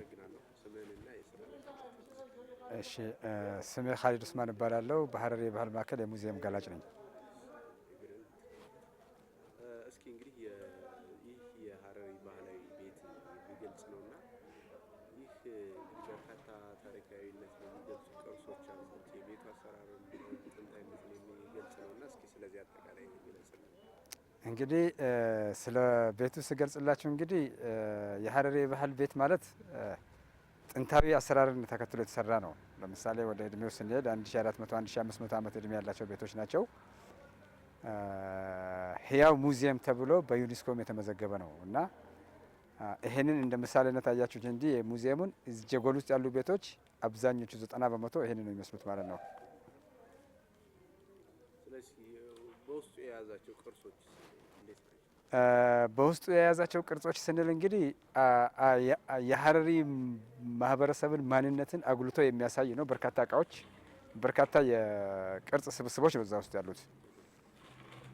አመሰግናለሁ። ስምህንና የስራ እሺ ስሜ ኻሊድ ኡስማን እባላለሁ። በሀረር የባህል ማዕከል የሙዚየም ገላጭ ነኝ። እስኪ እንግዲህ ይህ የሀረሪ ባህላዊ ቤት የሚገልጽ ነውና ይህ በርካታ ታሪካዊነት የሚገልጹ ቅርሶች አሉት። የቤቱ አሰራርም ጥንታዊነትን የሚገልጽ ነውና እስኪ ስለዚህ አጠቃላይ የሚገልጽልን። እንግዲህ ስለ ቤቱ ስገልጽላችሁ እንግዲህ የሀረሪ የባህል ቤት ማለት ጥንታዊ አሰራርን ተከትሎ የተሰራ ነው። ለምሳሌ ወደ እድሜው ስንሄድ 1400 1500 ዓመት እድሜ ያላቸው ቤቶች ናቸው። ህያው ሙዚየም ተብሎ በዩኒስኮም የተመዘገበ ነው እና ይሄንን እንደ ምሳሌነት አያችሁት እንጂ ሙዚየሙን ጀጎል ውስጥ ያሉ ቤቶች አብዛኞቹ 90% ይሄንን ነው የሚመስሉት ማለት ነው። ስለዚህ በውስጡ የያዛቸው ቅርሶች እንዴት ናቸው? በውስጡ የያዛቸው ቅርጾች ስንል እንግዲህ የሀረሪ ማህበረሰብን ማንነትን አጉልቶ የሚያሳይ ነው። በርካታ እቃዎች፣ በርካታ የቅርጽ ስብስቦች ነው እዛ ውስጥ ያሉት።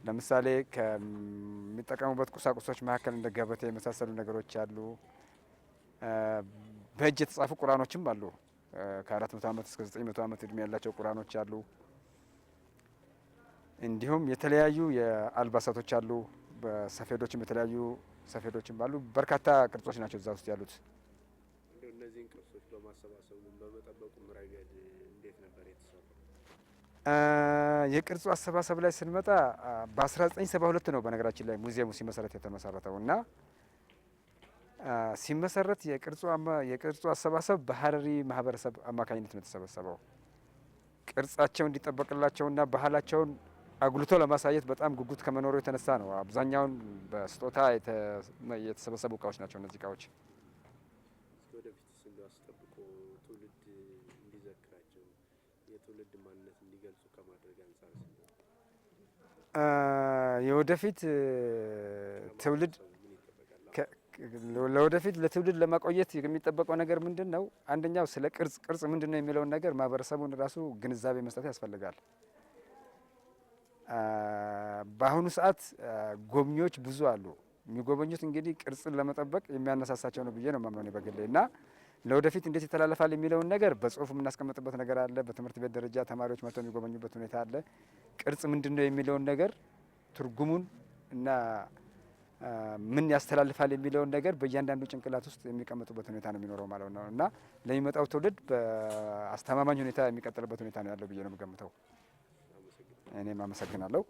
ለምሳሌ ከሚጠቀሙበት ቁሳቁሶች መካከል እንደ ገበታ የመሳሰሉ ነገሮች አሉ። በእጅ የተጻፉ ቁራኖችም አሉ። ከ400 ዓመት እስከ 900 ዓመት እድሜ ያላቸው ቁራኖች አሉ። እንዲሁም የተለያዩ የአልባሳቶች አሉ። በሰፌዶችም የተለያዩ ሰፌዶችም አሉ። በርካታ ቅርጾች ናቸው እዛ ውስጥ ያሉት። እንደው እነዚህን ቅርሶች በማሰባሰቡ በመጠበቁ ረገድ እንዴት ነበር የተሰራው? የቅርጹ አሰባሰብ ላይ ስንመጣ በ1972 ነው በነገራችን ላይ ሙዚየሙ ሲመሰረት የተመሰረተው እና ሲመሰረት የቅርጹ አሰባሰብ በሀረሪ ማህበረሰብ አማካኝነት ነው የተሰበሰበው። ቅርጻቸው እንዲጠበቅላቸውና ባህላቸውን አጉልቶ ለማሳየት በጣም ጉጉት ከመኖሩ የተነሳ ነው። አብዛኛውን በስጦታ የተሰበሰቡ እቃዎች ናቸው እነዚህ እቃዎች። ወደፊትስ እንደው አስጠብቆ ትውልድ እንዲዘክራቸው የትውልድ ማንነት እንዲገልጹ ከማድረግ አንጻር የወደፊት ትውልድ ለወደፊት ለትውልድ ለማቆየት የሚጠበቀው ነገር ምንድን ነው? አንደኛው ስለ ቅርጽ ምንድን ነው የሚለውን ነገር ማህበረሰቡን ራሱ ግንዛቤ መስጠት ያስፈልጋል። በአሁኑ ሰዓት ጎብኚዎች ብዙ አሉ። የሚጎበኙት እንግዲህ ቅርጽን ለመጠበቅ የሚያነሳሳቸው ነው ብዬ ነው የማምነው በግሌ እና ለወደፊት እንዴት ይተላለፋል የሚለውን ነገር በጽሁፍ የምናስቀምጥበት ነገር አለ። በትምህርት ቤት ደረጃ ተማሪዎች መጥተው የሚጎበኙበት ሁኔታ አለ። ቅርጽ ምንድን ነው የሚለውን ነገር ትርጉሙን እና ምን ያስተላልፋል የሚለውን ነገር በእያንዳንዱ ጭንቅላት ውስጥ የሚቀመጡበት ሁኔታ ነው የሚኖረው ማለት ነው እና ለሚመጣው ትውልድ በአስተማማኝ ሁኔታ የሚቀጥልበት ሁኔታ ነው ያለው ብዬ ነው የምገምተው። እኔም አመሰግናለሁ።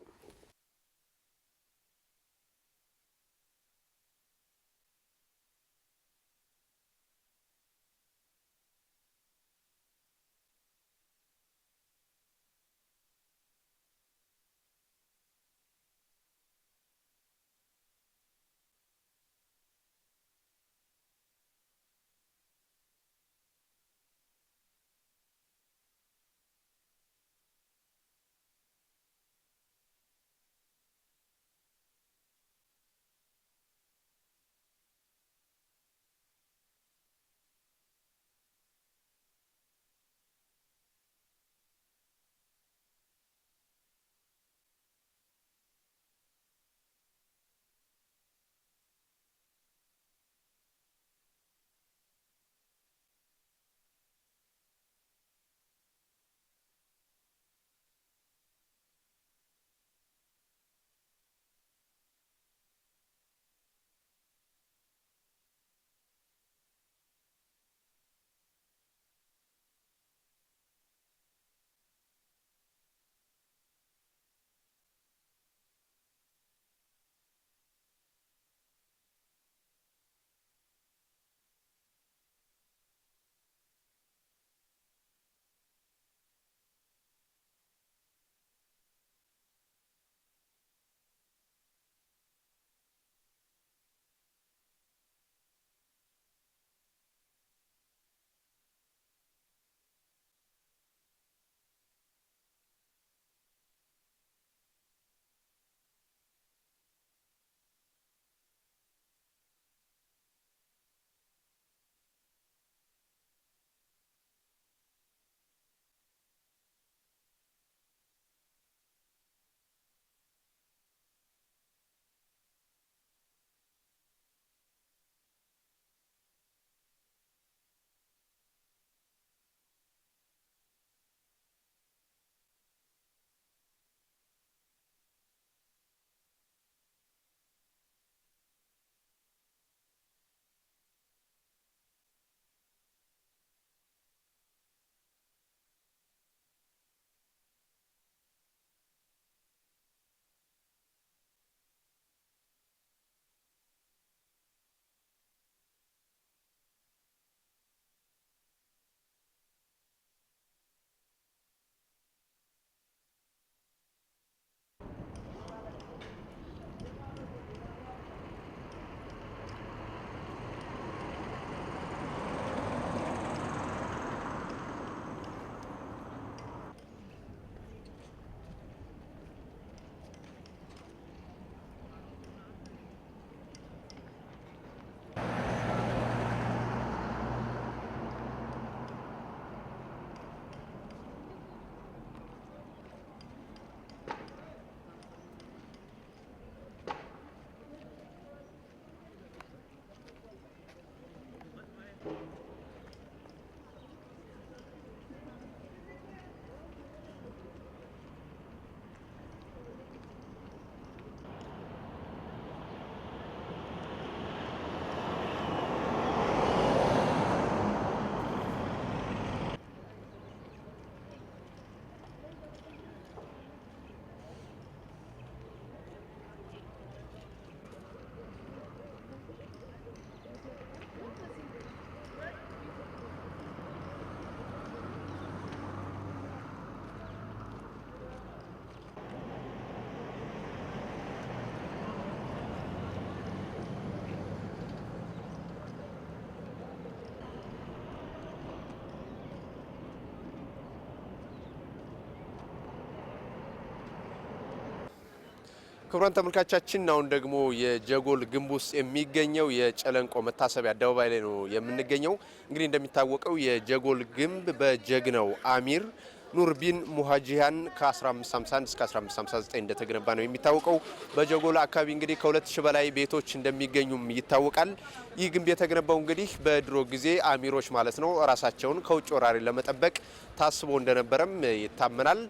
ክቡራን ተመልካቻችን አሁን ደግሞ የጀጎል ግንብ ውስጥ የሚገኘው የጨለንቆ መታሰቢያ አደባባይ ላይ ነው የምንገኘው። እንግዲህ እንደሚታወቀው የጀጎል ግንብ በጀግናው አሚር ኑር ቢን ሙሃጂያን ከ1551 እስከ 1559 እንደተገነባ ነው የሚታወቀው። በጀጎል አካባቢ እንግዲህ ከ2000 በላይ ቤቶች እንደሚገኙም ይታወቃል። ይህ ግንብ የተገነባው እንግዲህ በድሮ ጊዜ አሚሮች ማለት ነው ራሳቸውን ከውጭ ወራሪ ለመጠበቅ ታስቦ እንደነበረም ይታመናል።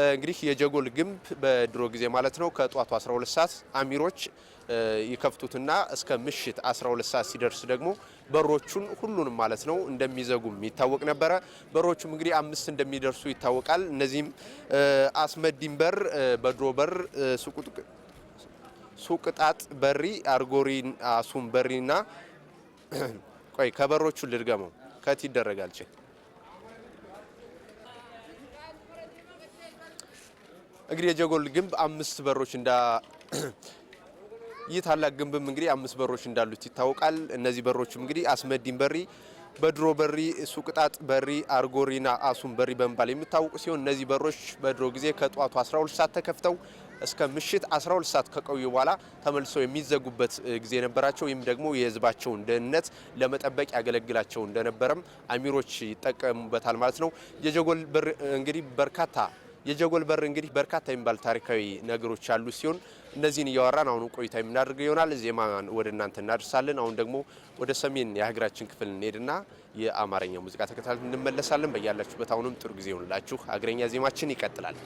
እንግዲህ የጀጎል ግንብ በድሮ ጊዜ ማለት ነው ከጧቱ 12 ሰዓት አሚሮች ይከፍቱትና እስከ ምሽት 12 ሰዓት ሲደርስ ደግሞ በሮቹን ሁሉንም ማለት ነው እንደሚዘጉም ይታወቅ ነበረ። በሮቹም እንግዲህ 5 እንደሚደርሱ ይታወቃል። እነዚህም አስመዲን በር፣ በድሮ በር፣ ሱቅጣጥ በሪ፣ አርጎሪን አሱም በሪና ቆይ ከበሮቹ ልድገመው ከት ይደረጋል እንግዲህ የጀጎል ግንብ 5 በሮች ይህ ታላቅ ግንብም እንግዲህ 5 በሮች እንዳሉት ይታወቃል። እነዚህ በሮችም እንግዲህ አስመዲን በሪ፣ በድሮ በሪ፣ ሱቅጣጥ በሪ፣ አርጎሪና አሱም በሪ በመባል የሚታወቁ ሲሆን እነዚህ በሮች በድሮ ጊዜ ከጧቱ 12 ሰዓት ተከፍተው እስከ ምሽት 12 ሰዓት ከቆዩ በኋላ ተመልሰው የሚዘጉበት ጊዜ ነበራቸው። ወይም ደግሞ የሕዝባቸውን ደህንነት ለመጠበቅ ያገለግላቸው እንደነበረም አሚሮች ይጠቀሙበታል ማለት ነው። የጀጎል በር እንግዲህ በርካታ የሚባል ታሪካዊ ነገሮች ያሉ ሲሆን እነዚህን እያወራን አሁን ቆይታ የምናደርገው ይሆናል። ዜማ ወደ እናንተ እናደርሳለን። አሁን ደግሞ ወደ ሰሜን የሀገራችን ክፍል እንሄድና የአማርኛ ሙዚቃ ተከታትለን እንመለሳለን። በያላችሁበት አሁንም ጥሩ ጊዜ ይሁንላችሁ። ሀገረኛ ዜማችን ይቀጥላል።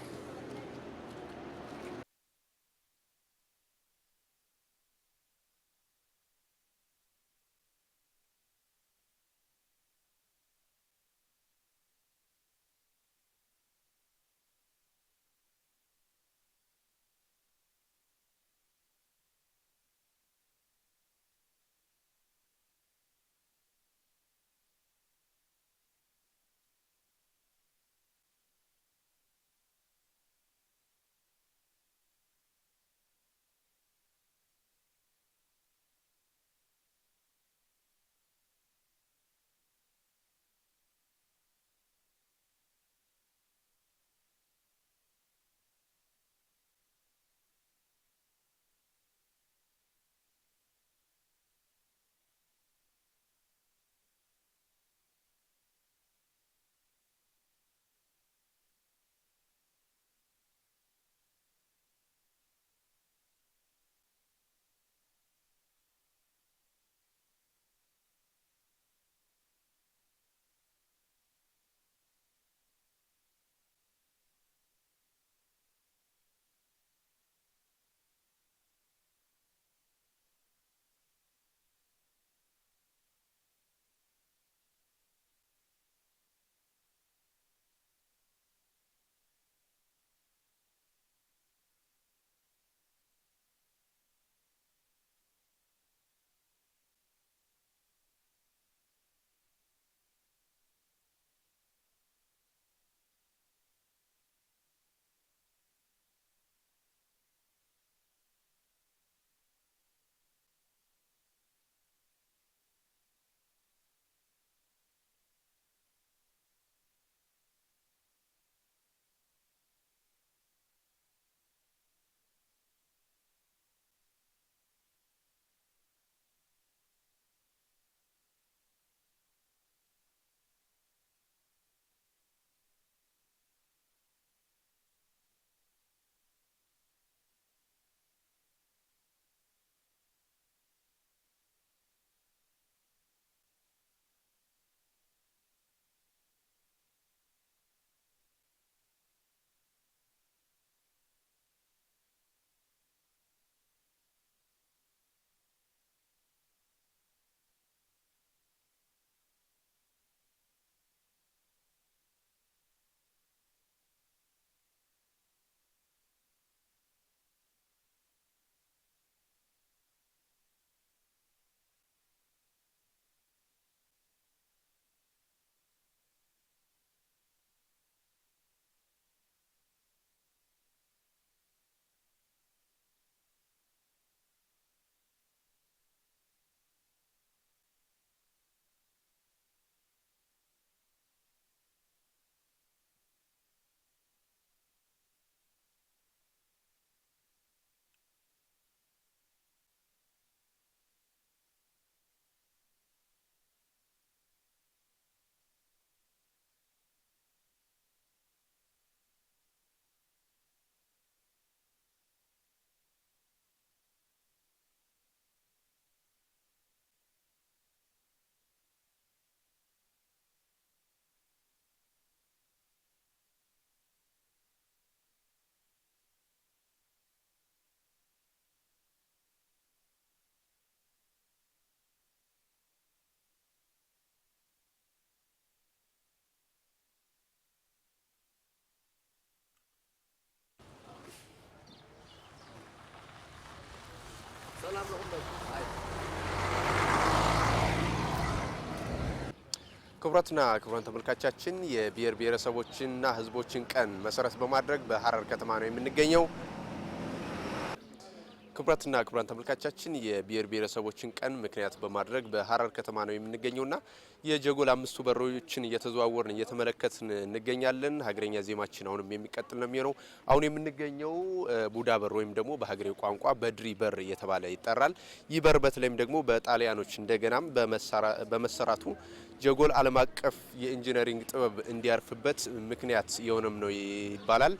ክቡራትና ክቡራን ተመልካቻችን የብሔር ብሔረሰቦችና ህዝቦችን ቀን መሰረት በማድረግ በሐረር ከተማ ነው የምንገኘው። ክቡራትና ክቡራን ተመልካቻችን የብሔር ብሔረሰቦችን ቀን ምክንያት በማድረግ በሐረር ከተማ ነው የምንገኘውና የጀጎል አምስቱ በሮችን እየተዘዋወርን እየተመለከትን እንገኛለን። ሀገረኛ ዜማችን አሁንም የሚቀጥል ነው የሚሆነው። አሁን የምንገኘው ቡዳ በር ወይም ደግሞ በሀገሬው ቋንቋ በድሪ በር እየተባለ ይጠራል። ይህ በር በተለይም ደግሞ በጣሊያኖች እንደገናም በመሰራቱ ጀጎል ዓለም አቀፍ የኢንጂነሪንግ ጥበብ እንዲያርፍበት ምክንያት የሆነም ነው ይባላል።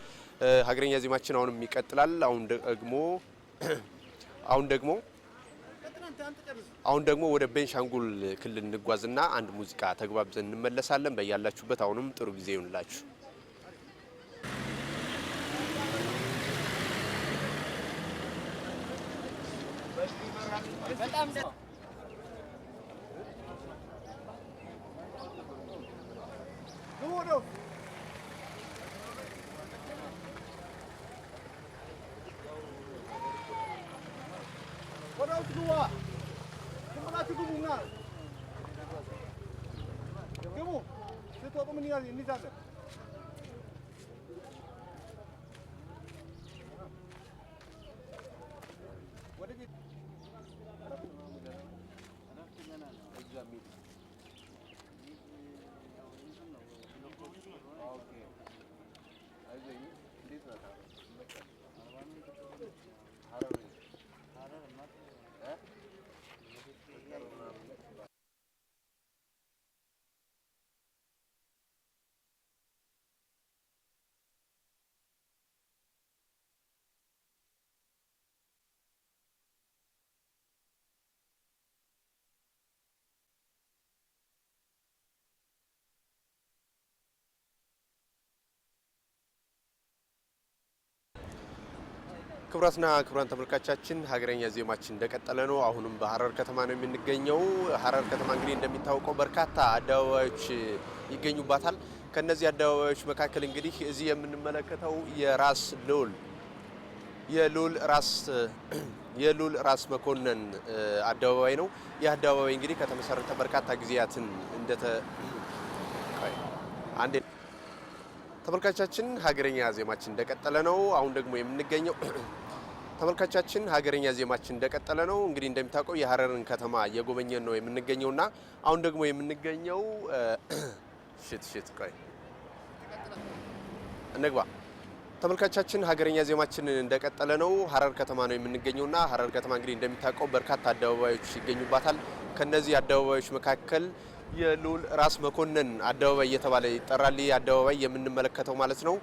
ሀገረኛ ዜማችን አሁንም ይቀጥላል። አሁን ደግሞ ወደ ቤንሻንጉል ክልል እንጓዝና አንድ ሙዚቃ ተግባብዘን እንመለሳለን። በያላችሁበት አሁንም ጥሩ ጊዜ ይሁንላችሁ። ክቡራትና ክቡራን ተመልካቻችን ሀገረኛ ዜማችን እንደቀጠለ ነው። አሁንም በሐረር ከተማ ነው የምንገኘው። ሐረር ከተማ እንግዲህ እንደሚታወቀው በርካታ አደባባዮች ይገኙባታል። ከነዚህ አደባባዮች መካከል እንግዲህ እዚህ የምንመለከተው የልዑል ራስ መኮንን አደባባይ ነው። ይህ አደባባይ እንግዲህ ከተመሰረተ በርካታ ጊዜያትን ተመልካቻችን ሀገረኛ ዜማችን እንደቀጠለ ነው። አሁን ደግሞ የምንገኘው እንግዲህ እንደሚታወቀው የሐረርን ከተማ እየጎበኘን ነው የምንገኘውና አሁን ደግሞ የምንገኘው ተመልካቻችን ሀገረኛ ዜማችን እንደቀጠለ ነው። ሐረር ከተማ ነው የምንገኘውና ሐረር ከተማ እንግዲህ እንደሚታወቀው በርካታ አደባባዮች ይገኙባታል። ከነዚህ አደባባዮች መካከል የልዑል ራስ መኮንን አደባባይ እየተባለ ይጠራል። ይህ አደባባይ የምንመለከተው ማለት ነው።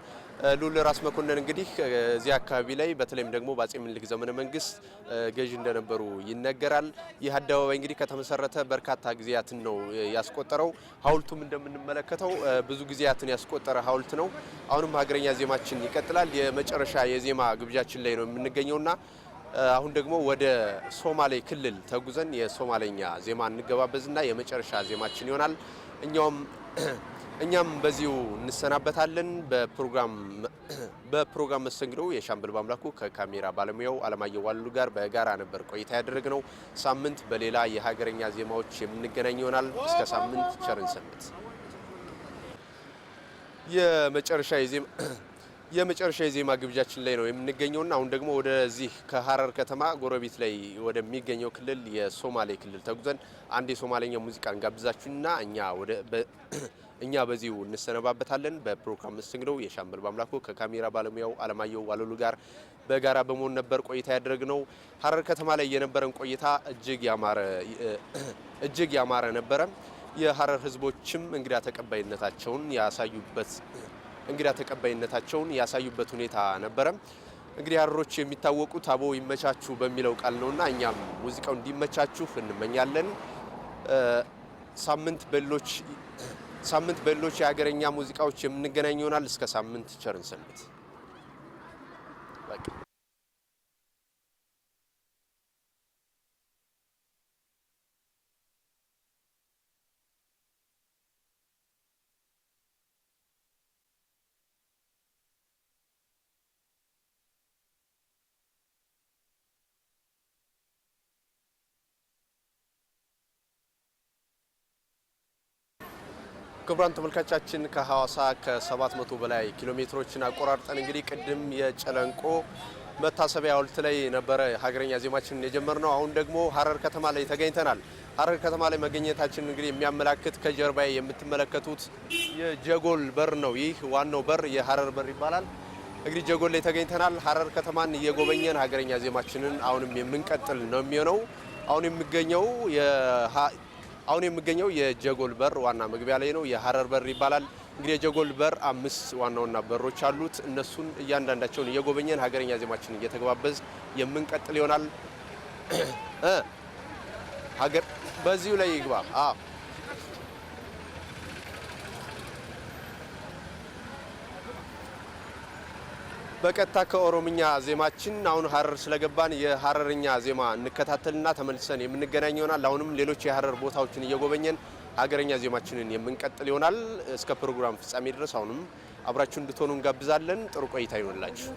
ልዑል ራስ መኮንን እንግዲህ እዚህ አካባቢ ላይ በተለይም ደግሞ በአጼ ምኒልክ ዘመነ መንግስት ገዢ እንደነበሩ ይነገራል። ይህ አደባባይ እንግዲህ ከተመሰረተ በርካታ ጊዜያትን ነው ያስቆጠረው። ሐውልቱም እንደምንመለከተው ብዙ ጊዜያትን ያስቆጠረ ሐውልት ነው። አሁንም ሀገረኛ ዜማችን ይቀጥላል። የመጨረሻ የዜማ ግብዣችን ላይ ነው የምንገኘውና አሁን ደግሞ ወደ ሶማሌ ክልል ተጉዘን የሶማሌኛ ዜማ እንገባበዝና የመጨረሻ ዜማችን ይሆናል። እኛም በዚሁ እንሰናበታለን። በፕሮግራም መስተንግዶ የሻምበል ባምላኩ ከካሜራ ባለሙያው አለማየሁ ዋሉ ጋር በጋራ ነበር ቆይታ ያደረግነው። ሳምንት በሌላ የሀገረኛ ዜማዎች የምንገናኝ ይሆናል። እስከ ሳምንት ቸርን ሰንብት። የመጨረሻ የዜማ ግብዣችን ላይ ነው የምንገኘውና አሁን ደግሞ ወደዚህ ከሐረር ከተማ ጎረቤት ላይ ወደሚገኘው ክልል የሶማሌ ክልል ተጉዘን አንድ የሶማሌኛ ሙዚቃ እንጋብዛችሁና እኛ በዚሁ እንሰነባበታለን። በፕሮግራም መስተንግዶ የሻምበል ባምላኩ ከካሜራ ባለሙያው አለማየሁ ዋለሉ ጋር በጋራ በመሆን ነበር ቆይታ ያደረግነው። ሐረር ከተማ ላይ የነበረን ቆይታ እጅግ ያማረ ነበረ። የሐረር ህዝቦችም እንግዳ ተቀባይነታቸውን ያሳዩበት ሁኔታ ነበረ። እንግዲህ ሐረሮች የሚታወቁት አቦ ይመቻችሁ በሚለው ቃል ነውና እኛም ሙዚቃው እንዲመቻችሁ እንመኛለን። ሳምንት በሌሎች የሀገረኛ ሙዚቃዎች የምንገናኝ ይሆናል። እስከ ሳምንት ቸርን ሰንብት። ክቡራን ተመልካቾቻችን ከሐዋሳ ከ700 በላይ ኪሎ ሜትሮችን አቆራርጠን እንግዲህ ቅድም የጨለንቆ መታሰቢያ ሐውልት ላይ ነበረ ሀገረኛ ዜማችንን የጀመርነው። አሁን ደግሞ ሀረር ከተማ ላይ ተገኝተናል። ሀረር ከተማ ላይ መገኘታችን እንግዲህ የሚያመላክት ከጀርባዬ የምትመለከቱት የጀጎል በር ነው። ይህ ዋናው በር የሀረር በር ይባላል። እንግዲህ ጀጎል ላይ ተገኝተናል። ሀረር ከተማን እየጎበኘን ሀገረኛ ዜማችንን አሁንም የምንቀጥል ነው የሚሆነው። አሁን የሚገኘው የጀጎል በር ዋና መግቢያ ላይ ነው። የሀረር በር ይባላል። እንግዲህ የጀጎል በር 5 ዋና በሮች አሉት። እነሱን እያንዳንዳቸውን እየጎበኘን ሀገረኛ ዜማችንን እየተገባበዝ የምንቀጥል ይሆናል። በዚሁ ላይ ይግባ። በቀጥታ ከኦሮምኛ ዜማችን አሁን ሀረር ስለገባን የሀረርኛ ዜማ እንከታተልና ተመልሰን የምንገናኝ ይሆናል። አሁንም ሌሎች የሀረር ቦታዎችን እየጎበኘን ሀገረኛ ዜማችንን የምንቀጥል ይሆናል። እስከ ፕሮግራም ፍጻሜ ድረስ አሁንም አብራችሁ እንድትሆኑ እንጋብዛለን። ጥሩ ቆይታ ይሆንላችሁ።